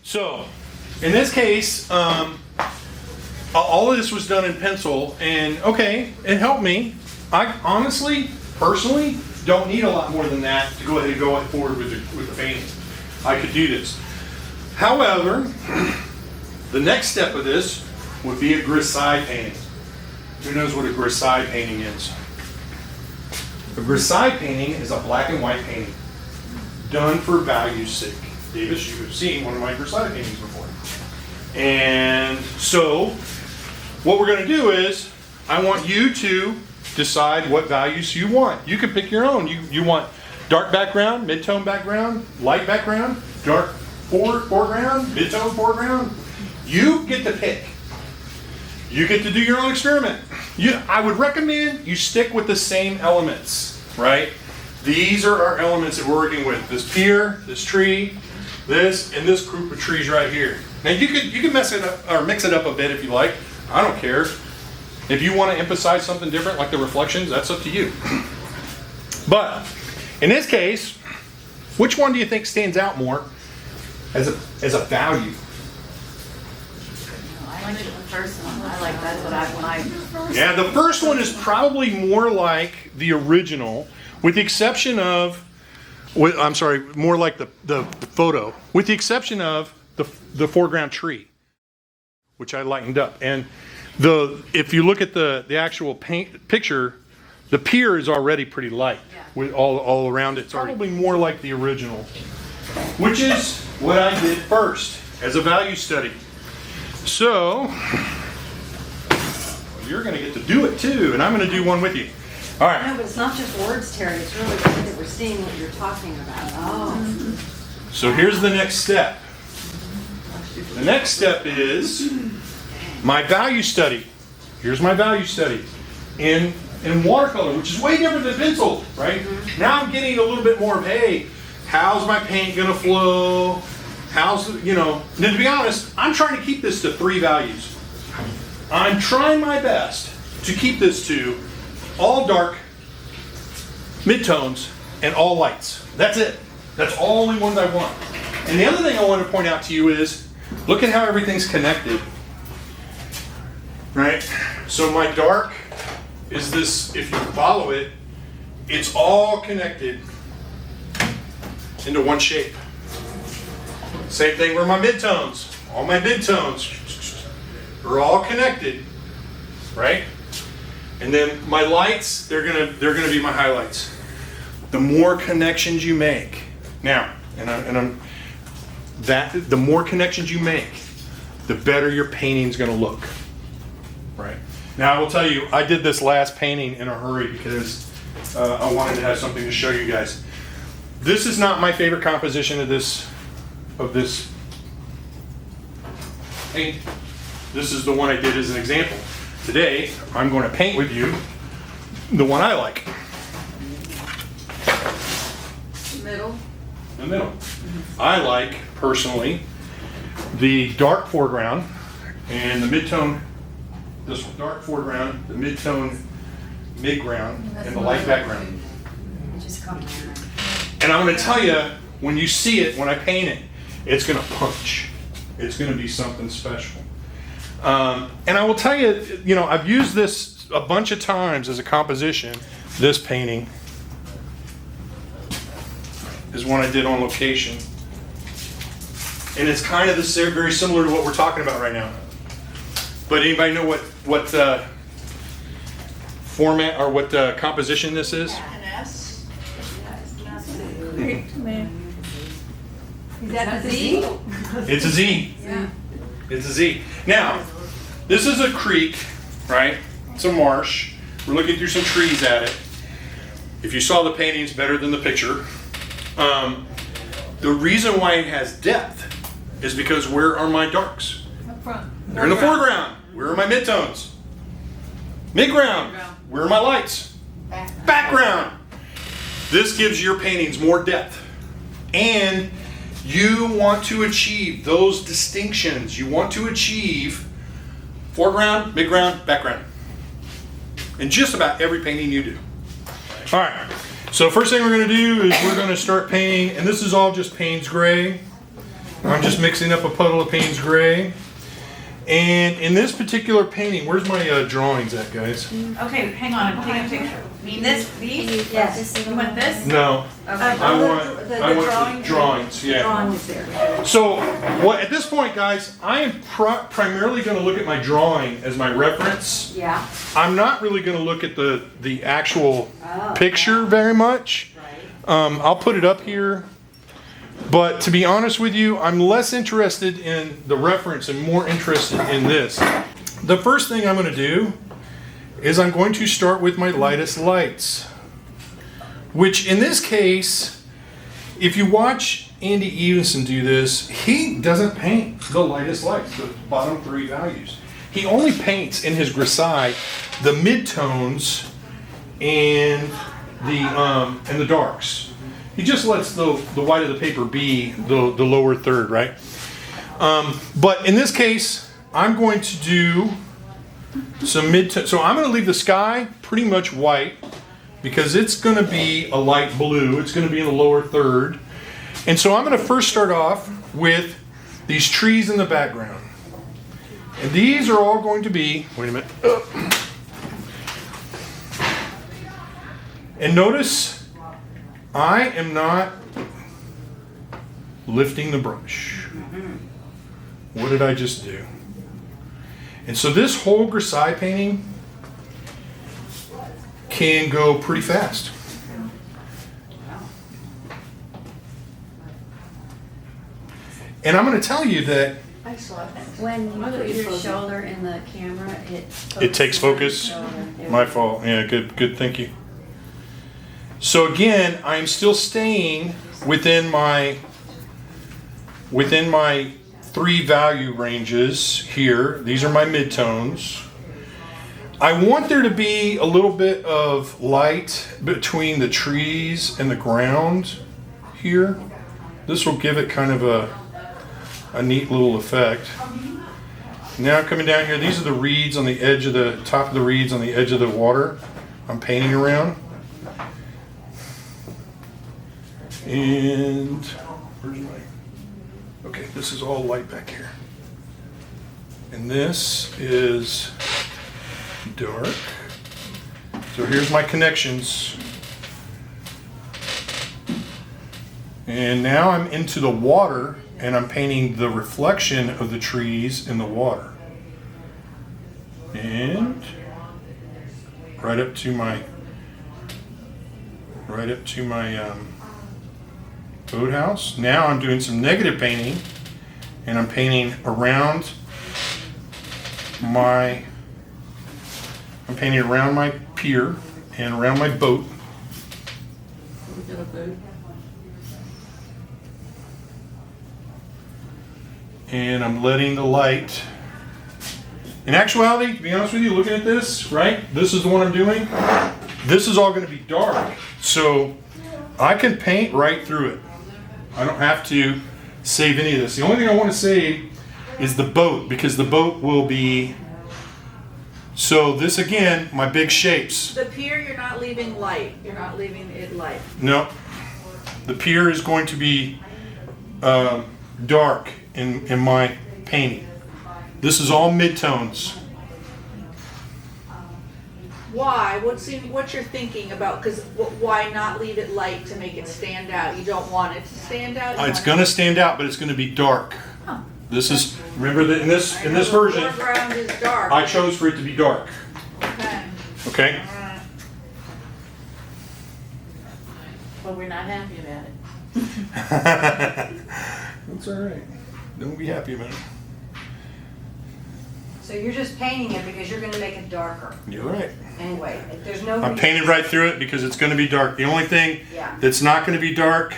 So, in this case, all of this was done in pencil, and okay, it helped me. I honestly, personally, don't need a lot more than that to go ahead and go forward with the painting. I could do this. However, the next step of this would be a Grisaille painting. Who knows what a Grisaille painting is? A Grisaille painting is a black and white painting done for value's sake. Davis, you have seen one of my Grisaille paintings before. And so, what we're going to do is, I want you to decide what values you want. You can pick your own. You want dark background, mid-tone background, light background, dark foreground, mid-tone foreground. You get to pick. You get to do your own experiment. I would recommend you stick with the same elements, right? These are our elements that we're working with. This pier, this tree, this, and this group of trees right here. Now you can mess it up or mix it up a bit if you like. I don't care. If you want to emphasize something different like the reflections, that's up to you. But in this case, which one do you think stands out more as a value? I like the first one. I like that's what I. Yeah, the first one is probably more like the original, with the exception of, I'm sorry, more like the photo, with the exception of the foreground tree, which I lightened up. And if you look at the actual picture, the pier is already pretty light with all around it. It's probably more like the original, which is what I did first as a value study. So, you're going to get to do it too, and I'm going to do one with you. All right. No, but it's not just words, Terry. It's really good that we're seeing what you're talking about. Oh. So here's the next step. The next step is my value study. Here's my value study in watercolor, which is way different than pencil, right? Now I'm getting a little bit more of, hey, how's my paint going to flow? How's, now to be honest, I'm trying to keep this to 3 values. I'm trying my best to keep this to all dark, midtones, and all lights. That's it. That's all only ones I want. And the other thing I want to point out to you is, look at how everything's connected. Right? So my dark is this, if you follow it, it's all connected into one shape. Same thing with my midtones. All my midtones are all connected, right? And then my lights, they're gonna be my highlights. The more connections you make, now, the more connections you make, the better your painting's gonna look, right? Now I will tell you, I did this last painting in a hurry because I wanted to have something to show you guys. This is not my favorite composition of this paint. This is the one I did as an example. Today, I'm going to paint with you the one I like. The middle. I like, personally, the dark foreground and the mid-tone, this dark foreground, the mid-tone midground, and the light background. And I'm going to tell you, when you see it, when I paint it, it's going to punch. It's going to be something special. And I will tell you, I've used this a bunch of times as a composition. This painting is one I did on location. And it's kind of very similar to what we're talking about right now. But anybody know what format or what composition this is? An S. Is that the Z? It's a Z. Yeah. It's a Z. Now, this is a creek, right? It's a marsh. We're looking through some trees at it. If you saw the painting, it's better than the picture. The reason why it has depth is because where are my darks? Up front. They're in the foreground. Where are my midtones? Midground. Where are my lights? Background. This gives your paintings more depth. And you want to achieve those distinctions. You want to achieve foreground, midground, background. In just about every painting you do. All right. So first thing we're going to do is we're going to start painting, and this is all just Payne's Gray. I'm just mixing up a puddle of Payne's Gray. And in this particular painting, where's my drawings at, guys? Okay, hang on, I'm taking a picture. Mean this, these? Yes. You want this? No, Okay. I want the drawings, yeah. Drawing is there. So, what at this point, guys, I am primarily going to look at my drawing as my reference. Yeah. I'm not really going to look at the actual Oh. picture very much. Right. I'll put it up here. But to be honest with you, I'm less interested in the reference and more interested in this. The first thing I'm going to do is I'm going to start with my lightest lights. Which in this case, if you watch Andy Evenson do this, he doesn't paint the lightest lights, the bottom 3 values. He only paints in his Grisaille the midtones and the darks. He just lets the white of the paper be the lower third, right? But in this case, I'm going to do some mid-tone. So I'm going to leave the sky pretty much white because it's going to be a light blue. It's going to be in the lower third. And so I'm going to first start off with these trees in the background. And these are all going to be, wait a minute. And notice, I am not lifting the brush. What did I just do? And so this whole Grisaille painting can go pretty fast. And I'm going to tell you that When you put your shoulder in the camera, it takes focus. My fault. Yeah, good, thank you. So again, I'm still staying within my 3 value ranges here. These are my midtones. I want there to be a little bit of light between the trees and the ground here. This will give it kind of a neat little effect. Now coming down here, these are the reeds on the edge of the top of the reeds on the edge of the water. I'm painting around. And where's my, okay, this is all light back here. And this is dark. So here's my connections. And now I'm into the water and I'm painting the reflection of the trees in the water. And right up to my boathouse. Now I'm doing some negative painting and I'm painting around my pier and around my boat. And I'm letting the light, in actuality, to be honest with you, looking at this, right? This is the one I'm doing. This is all going to be dark. So I can paint right through it. I don't have to save any of this. The only thing I want to save is the boat, because the boat will be, so this again, my big shapes. The pier, you're not leaving light. You're not leaving it light. No, the pier is going to be dark in my painting. This is all midtones. Why? What's your thinking about? Because why not leave it light to make it stand out? You don't want it to stand out. It's going to stand out, but it's going to be dark. Huh. This is, remember that in this version, Foreground is dark. I chose for it to be dark. Okay. Okay. But we're not happy about it. That's all right. Don't be happy about it. So you're just painting it because you're gonna make it darker. You're right. Anyway, there's no I'm reason. painting right through it because it's going to be dark. The only thing Yeah. that's not going to be dark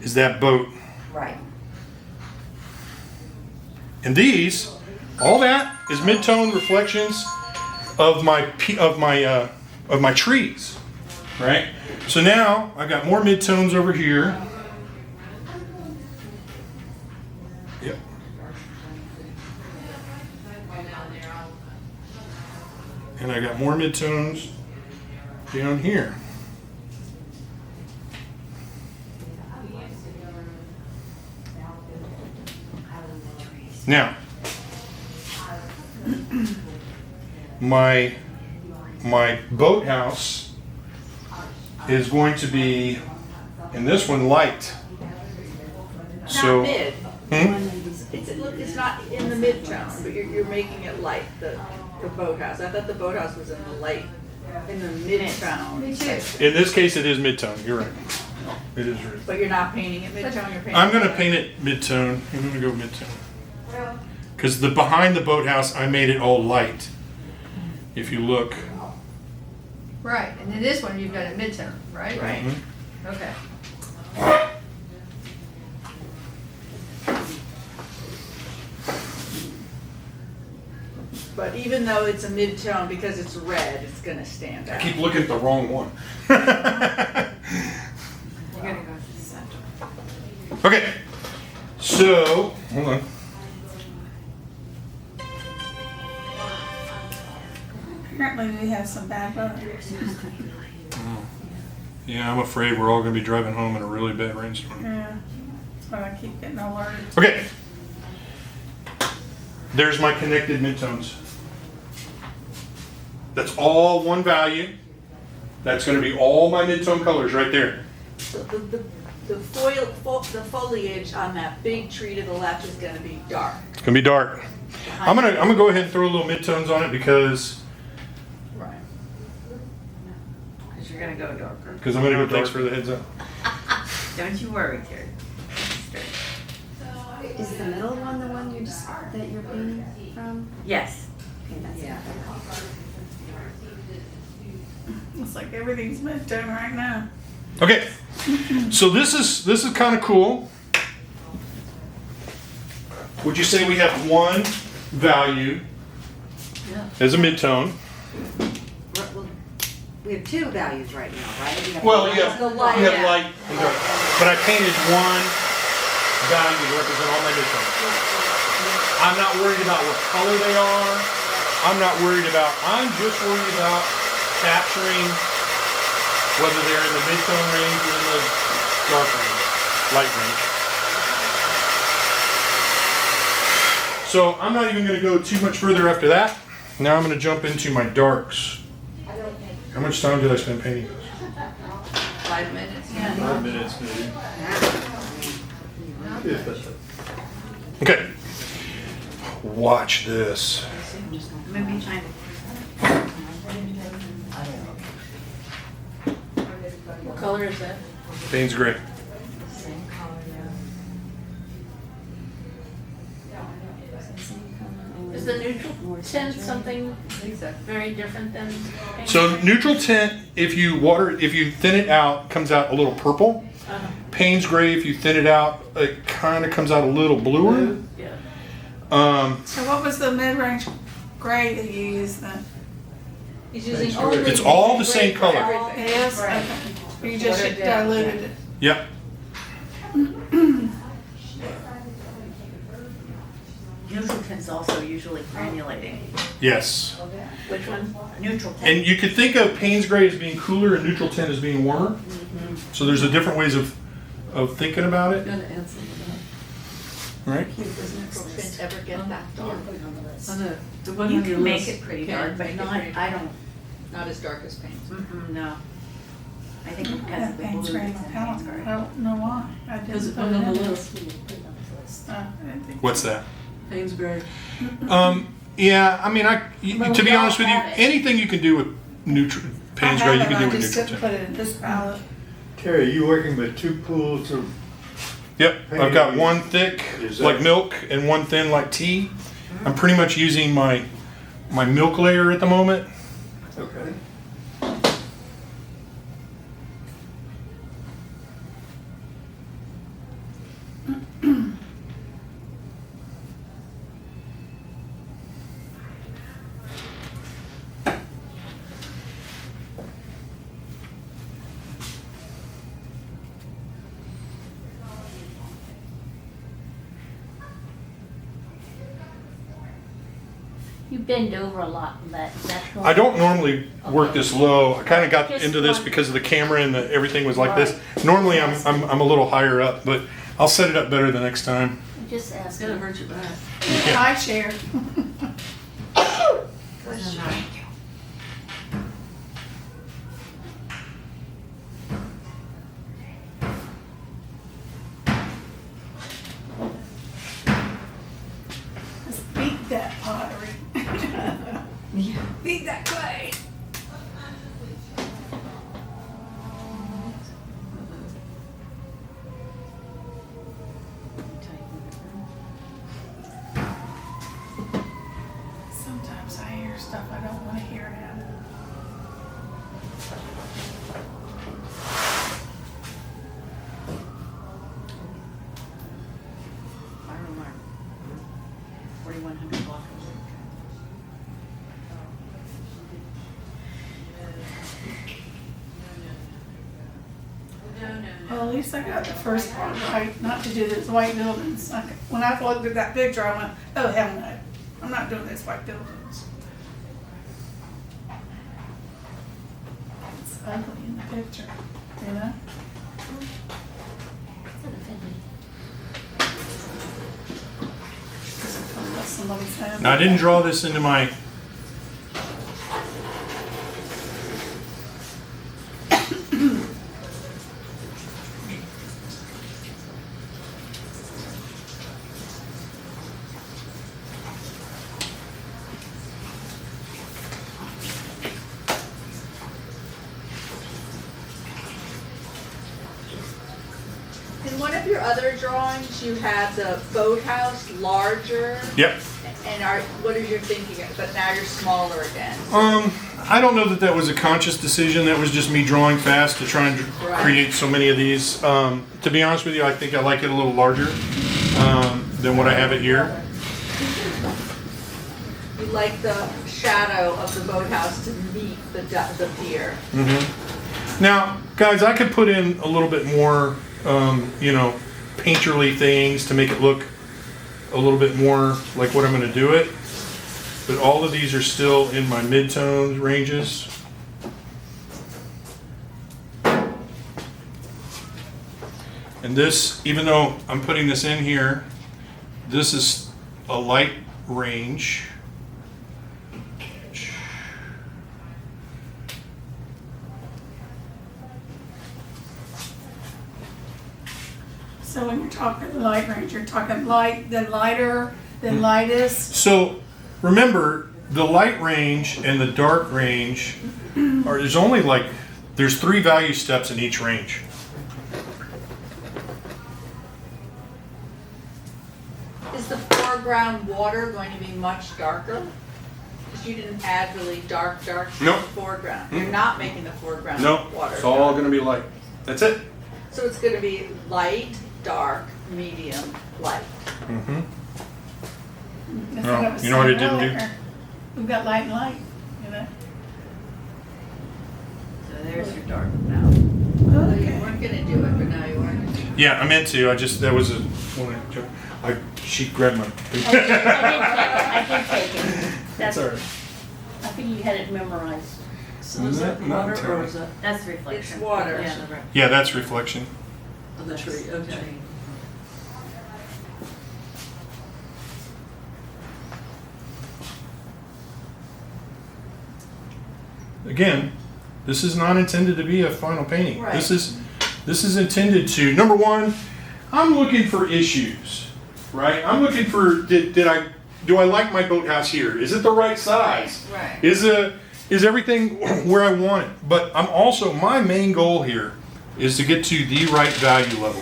is that boat. Right. And these, all that is mid-tone reflections of my trees, right? So now I've got more mid-tones over here. Yep. And I got more midtones down here. Now, my boathouse is going to be, in this one, light. Not mid. Hmm? It's not in the mid-tone, but you're making it light, the boathouse. I thought the boathouse was in the light, in the mid-tone. Me too. In this case, it is mid-tone. You're right. It is right. But you're not painting it mid-tone, you're painting I'm going to it. paint it mid-tone. I'm going to go mid-tone. Because the behind the boathouse, I made it all light. If you look. Right, and in this one, you've got a midtone, right? Right. Okay. But even though it's a mid-tone, because it's red, it's gonna stand I out. keep looking at the wrong one. You're gonna go to the center. Okay. So, hold on. Apparently we have some bad weather. Yeah, I'm afraid we're all going to be driving home in a really bad rainstorm. Yeah, that's why I keep getting alerted. Okay. There's my connected midtones. That's all one value. That's going to be all my midtone colors right there. So the foliage on that big tree to the left is gonna be dark. It's going to be dark. I'm gonna go ahead and throw a little midtones on it because Right. Because you're gonna go darker. I'm going to go. Thanks for the heads up. Don't you worry, Terry. Is the middle one the one that you're painting from? Yes. Okay, that's it. It's like everything's mid-tone right now. Okay. So this is kind of cool. Would you say we have one value as a midtone? Well, we have two values right now, right? We have Well, you have, The light, you have yeah. light and dark. But I painted one value to represent all my midtones. I'm not worried about what color they are. I'm just worried about capturing whether they're in the midtone range or in the dark range, light range. So I'm not even going to go too much further after that. Now I'm going to jump into my darks. How much time did I spend painting this? 5 minutes. 5 minutes, maybe. Okay. Watch this. Maybe time. What color is that? Payne's gray. Is the neutral tint something very different than pink? So neutral tint, if you thin it out, comes out a little purple. Payne's gray, if you thin it out, it kind of comes out a little bluer. Yeah. So what was the mid-range gray that you used then? He's using only. It's all the same for color. everything. It is? Right. Okay. You just Watered it down. diluted it. Yep. Neutral tint's also usually granulating. Yes. Which one? Neutral tint. And you could think of Payne's gray as being cooler and neutral tint as being warmer. So there's a different ways of thinking about it. Right? Does neutral tint ever get that dark? You can make it pretty dark, but Make it not, pretty I don't, Not as dark as paint. no. I think because That of the paint's blue gray that's in in my palette. Payne's I don't know why. I didn't put it in. I didn't think- What's that? Payne's gray. Yeah, I mean, to be we all honest with you, have it. anything you can do with neutral Payne's gray, you can do I with just neutral didn't tint. put it in this palette. Terry, you working with two pools of, Yep, I've got one thick Is that- like milk and one thin like tea. I'm pretty much using my milk layer at the moment. okay. You bend over a lot in that. I don't normally work this low. I kind of got Just into this one- because of the camera and everything was like this. Normally I'm a little higher up, but I'll set it up better the next time. just It's asked gonna him. hurt your back. High chair. Let's beat that pottery. Beat that clay. Sometimes I hear stuff I don't want to hear now. Fire alarm. 4100 block of Well, at least I got the first part right, not to do those white buildings. When I looked at that picture, I went, oh, hell no, I'm not doing those white buildings. It's ugly in the picture, you know? Because I'm talking about somebody's home. Now, I didn't draw this into my, In one of your other drawings, you had the boathouse larger, yep. and what are you thinking, but now you're smaller again? I don't know that that was a conscious decision. That was just me drawing fast to try and Right. create so many of these. To be honest with you, I think I like it a little larger than what I have it here. You like the shadow of the boathouse to meet the pier. Now, guys, I could put in a little bit more, painterly things to make it look a little bit more like what I'm going to do it. But all of these are still in my mid-tone ranges. And this, even though I'm putting this in here, this is a light range. So when you're talking light range, you're talking light, then lighter, then lightest. So remember, the light range and the dark range are, there's 3 value steps in each range. Is the foreground water going to be much darker? Because you didn't add really dark to the Nope. foreground. You're not making the foreground No, water it's all dark. going to be light. That's it. So it's going to be light, dark, medium, light. Mm-hmm. That's Well, what I was you know what saying it didn't do? earlier. We've got light and light, you know? So there's your dark now. Oh, you weren't going to do it, but now you are. Yeah, I meant to. That was a one joke. She grabbed my. I did take it. That's all right. I think you had it memorized. So is that Not water or entirely. is that That's reflection. It's water. Yeah, the Yeah, that's reflection. on the tree? Okay. Again, this is not intended to be a final painting. Right. This is intended to, number one, I'm looking for issues, right? I'm looking for do I like my boathouse here? Is it the right size? Right. Is everything where I want it? But I'm also, my main goal here is to get to the right value level.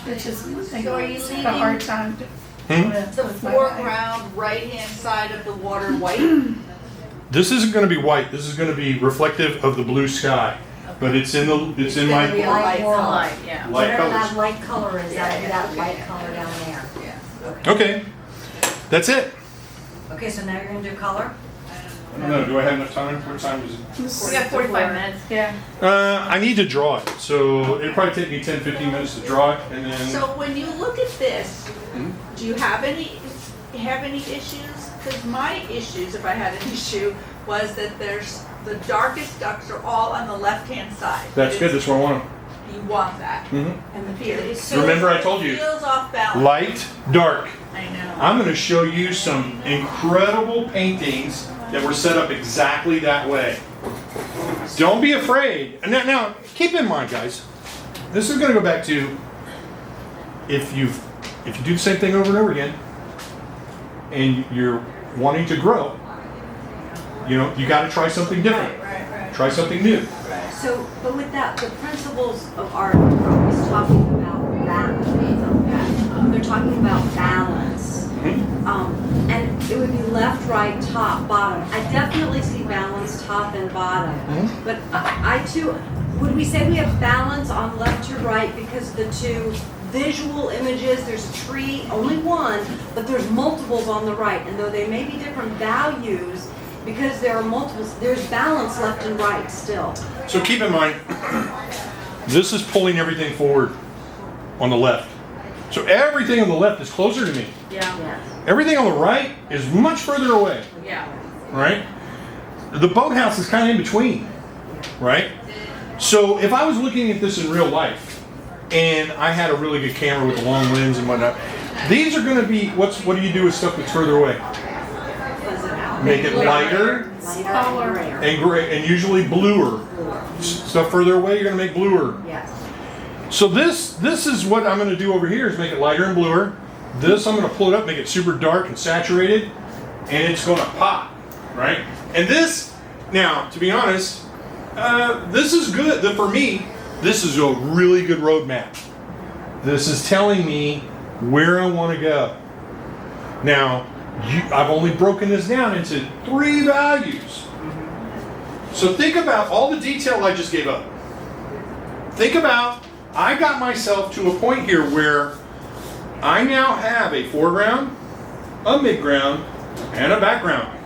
Which is one thing So are I you have a hard time Hmm? with. The with my foreground right-hand side of the water white? This isn't going to be white. This is going to be reflective of the blue sky. But it's in gonna be a my light More color. light, yeah. light Whatever that colors. light color is, that, Yeah, that okay, light yeah. color down there. Yeah. Okay, that's it. Okay, so now you're gonna do color? I don't know. Do I have enough time? What time is it? We got 45 minutes. Yeah. I need to draw it, so it'll probably take me 10, 15 minutes to draw it, and then. So when you look at this, do you have any issues? Because my issues, if I had an issue, was that there's the darkest ducks are all on the left-hand side. That's good. That's where I want them. You want that. Mhm. And the feels. Remember I told you. Feels off balance. Light, dark. I know. I'm going to show you some incredible paintings that were set up exactly that way. Don't be afraid. Now, keep in mind, guys, this is going to go back to if you do the same thing over and over again, and you're wanting to grow, you got to try something different. Right. Try something new. So, but with that, the principles of art are always talking about balance. They're talking about balance. And it would be left, right, top, bottom. I definitely see balance top and bottom. But I too, would we say we have balance on left to right because the two visual images, there's a tree, only one, but there's multiples on the right. And though they may be different values, because there are multiples, there's balance left and right still. So keep in mind, this is pulling everything forward on the left. So everything on the left is closer to me. Yeah. Everything on the right is much further away, Yeah. right? The boathouse is kind of in between, right? So if I was looking at this in real life, and I had a really good camera with a long lens and whatnot, these are going to be, what do you do with stuff that's further away? Make it lighter and gray, and usually bluer. Stuff further away, you're going to make bluer. Yes. So this is what I'm going to do over here is make it lighter and bluer. This I'm going to pull it up, make it super dark and saturated, and it's going to pop, right? And this, now, to be honest, this is good. For me, this is a really good roadmap. This is telling me where I want to go. Now, I've only broken this down into 3 values. So think about all the detail I just gave up. Think about, I got myself to a point here where I now have a foreground, a midground, and a background.